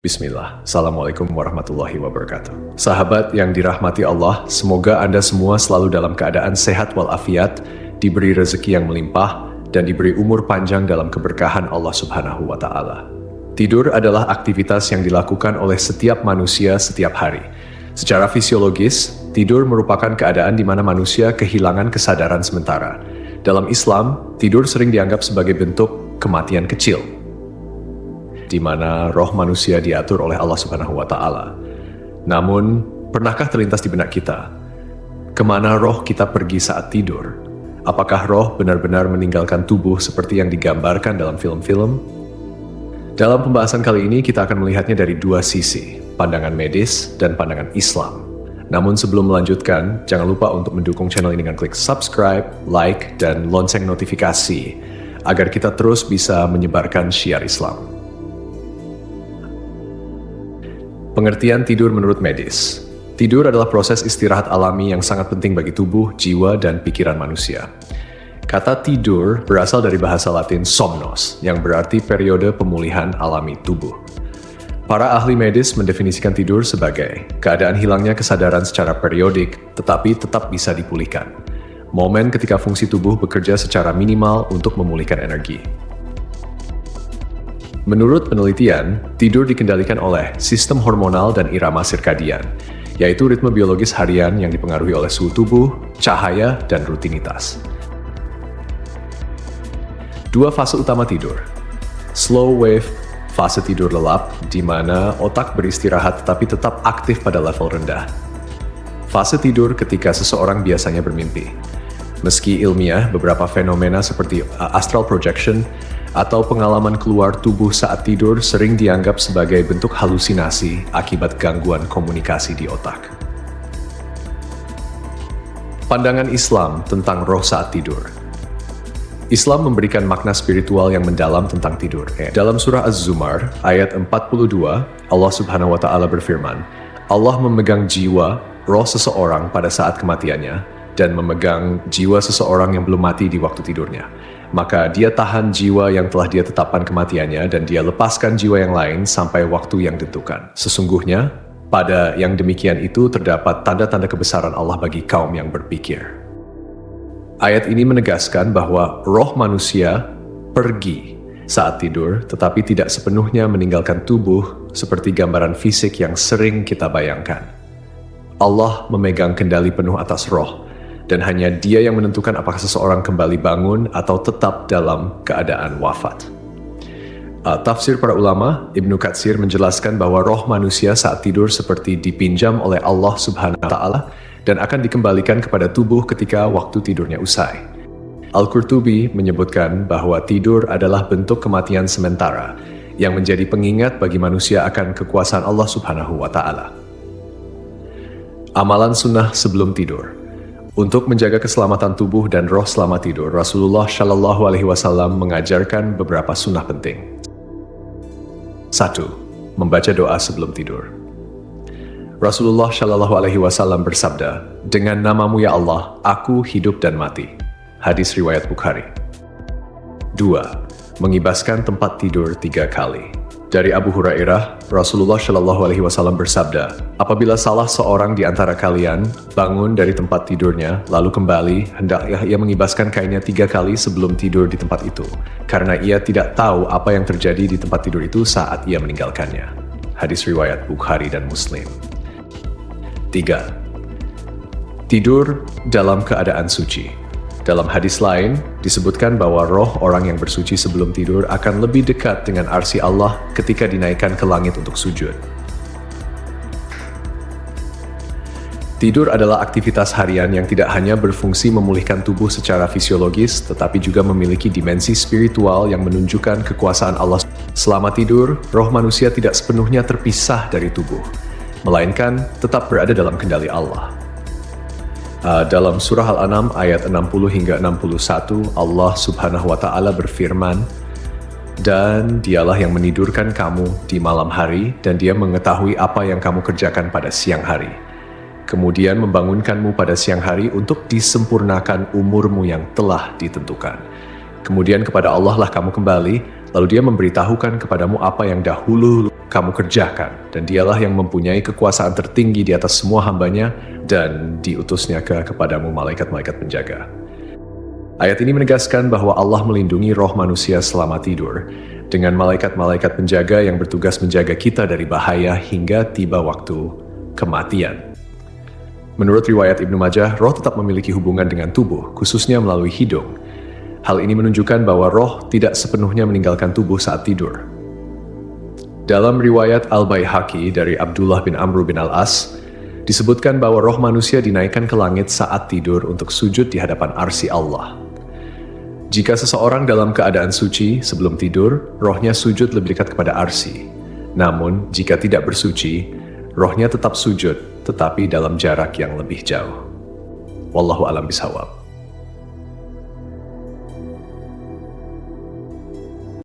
Bismillah, Assalamualaikum warahmatullahi wabarakatuh. Sahabat yang dirahmati Allah, semoga Anda semua selalu dalam keadaan sehat walafiat, diberi rezeki yang melimpah, dan diberi umur panjang dalam keberkahan Allah Subhanahu wa Ta'ala. Tidur adalah aktivitas yang dilakukan oleh setiap manusia setiap hari. Secara fisiologis, tidur merupakan keadaan di mana manusia kehilangan kesadaran sementara. Dalam Islam, tidur sering dianggap sebagai bentuk kematian kecil, di mana roh manusia diatur oleh Allah Subhanahu wa Ta'ala. Namun, pernahkah terlintas di benak kita, kemana roh kita pergi saat tidur? Apakah roh benar-benar meninggalkan tubuh seperti yang digambarkan dalam film-film? Dalam pembahasan kali ini, kita akan melihatnya dari dua sisi, pandangan medis dan pandangan Islam. Namun sebelum melanjutkan, jangan lupa untuk mendukung channel ini dengan klik subscribe, like, dan lonceng notifikasi, agar kita terus bisa menyebarkan syiar Islam. Pengertian tidur menurut medis. Tidur adalah proses istirahat alami yang sangat penting bagi tubuh, jiwa, dan pikiran manusia. Kata tidur berasal dari bahasa Latin somnos, yang berarti periode pemulihan alami tubuh. Para ahli medis mendefinisikan tidur sebagai keadaan hilangnya kesadaran secara periodik, tetapi tetap bisa dipulihkan. Momen ketika fungsi tubuh bekerja secara minimal untuk memulihkan energi. Menurut penelitian, tidur dikendalikan oleh sistem hormonal dan irama sirkadian, yaitu ritme biologis harian yang dipengaruhi oleh suhu tubuh, cahaya, dan rutinitas. Dua fase utama tidur. Slow wave, fase tidur lelap, di mana otak beristirahat tetapi tetap aktif pada level rendah. Fase tidur ketika seseorang biasanya bermimpi. Meski ilmiah, beberapa fenomena seperti astral projection atau pengalaman keluar tubuh saat tidur sering dianggap sebagai bentuk halusinasi akibat gangguan komunikasi di otak. Pandangan Islam tentang roh saat tidur. Islam memberikan makna spiritual yang mendalam tentang tidur. Dalam surah Az-Zumar, ayat 42, Allah Subhanahu wa Ta'ala berfirman, Allah memegang jiwa, roh seseorang pada saat kematiannya, dan memegang jiwa seseorang yang belum mati di waktu tidurnya. Maka dia tahan jiwa yang telah dia tetapkan kematiannya dan dia lepaskan jiwa yang lain sampai waktu yang ditentukan. Sesungguhnya, pada yang demikian itu terdapat tanda-tanda kebesaran Allah bagi kaum yang berpikir. Ayat ini menegaskan bahwa roh manusia pergi saat tidur, tetapi tidak sepenuhnya meninggalkan tubuh seperti gambaran fisik yang sering kita bayangkan. Allah memegang kendali penuh atas roh, dan hanya Dia yang menentukan apakah seseorang kembali bangun atau tetap dalam keadaan wafat. Tafsir para ulama, Ibnu Katsir menjelaskan bahwa roh manusia saat tidur seperti dipinjam oleh Allah Subhanahu wa Ta'ala dan akan dikembalikan kepada tubuh ketika waktu tidurnya usai. Al-Qurtubi menyebutkan bahwa tidur adalah bentuk kematian sementara yang menjadi pengingat bagi manusia akan kekuasaan Allah Subhanahu wa Ta'ala. Amalan sunnah sebelum tidur. Untuk menjaga keselamatan tubuh dan roh selama tidur, Rasulullah Shallallahu Alaihi Wasallam mengajarkan beberapa sunnah penting. 1. Membaca doa sebelum tidur. Rasulullah Shallallahu Alaihi Wasallam bersabda, dengan namamu ya Allah, aku hidup dan mati. Hadis riwayat Bukhari. 2. Mengibaskan tempat tidur 3 kali. Dari Abu Hurairah, Rasulullah Shallallahu Alaihi Wasallam bersabda, apabila salah seorang di antara kalian bangun dari tempat tidurnya, lalu kembali, hendaklah ia mengibaskan kainnya 3 kali sebelum tidur di tempat itu, karena ia tidak tahu apa yang terjadi di tempat tidur itu saat ia meninggalkannya. Hadis riwayat Bukhari dan Muslim. 3. Tidur dalam keadaan suci. Dalam hadis lain, disebutkan bahwa roh orang yang bersuci sebelum tidur akan lebih dekat dengan arsy Allah ketika dinaikkan ke langit untuk sujud. Tidur adalah aktivitas harian yang tidak hanya berfungsi memulihkan tubuh secara fisiologis, tetapi juga memiliki dimensi spiritual yang menunjukkan kekuasaan Allah. Selama tidur, roh manusia tidak sepenuhnya terpisah dari tubuh, melainkan tetap berada dalam kendali Allah. Dalam surah Al-An'am ayat 60 hingga 61, Allah Subhanahu wa Ta'ala berfirman, dan dialah yang menidurkan kamu di malam hari, dan dia mengetahui apa yang kamu kerjakan pada siang hari. Kemudian membangunkanmu pada siang hari untuk disempurnakan umurmu yang telah ditentukan. Kemudian kepada Allah lah kamu kembali, lalu dia memberitahukan kepadamu apa yang dahulu kamu kerjakan, dan dialah yang mempunyai kekuasaan tertinggi di atas semua hambanya, dan diutusnya kepadamu malaikat-malaikat penjaga. Ayat ini menegaskan bahwa Allah melindungi roh manusia selama tidur, dengan malaikat-malaikat penjaga yang bertugas menjaga kita dari bahaya hingga tiba waktu kematian. Menurut riwayat Ibnu Majah, roh tetap memiliki hubungan dengan tubuh, khususnya melalui hidung. Hal ini menunjukkan bahwa roh tidak sepenuhnya meninggalkan tubuh saat tidur. Dalam riwayat Al-Baihaqi dari Abdullah bin Amr bin Al-As, disebutkan bahwa roh manusia dinaikkan ke langit saat tidur untuk sujud di hadapan arsy Allah. Jika seseorang dalam keadaan suci sebelum tidur, rohnya sujud lebih dekat kepada arsy. Namun, jika tidak bersuci, rohnya tetap sujud, tetapi dalam jarak yang lebih jauh. Wallahu a'lam bishawab.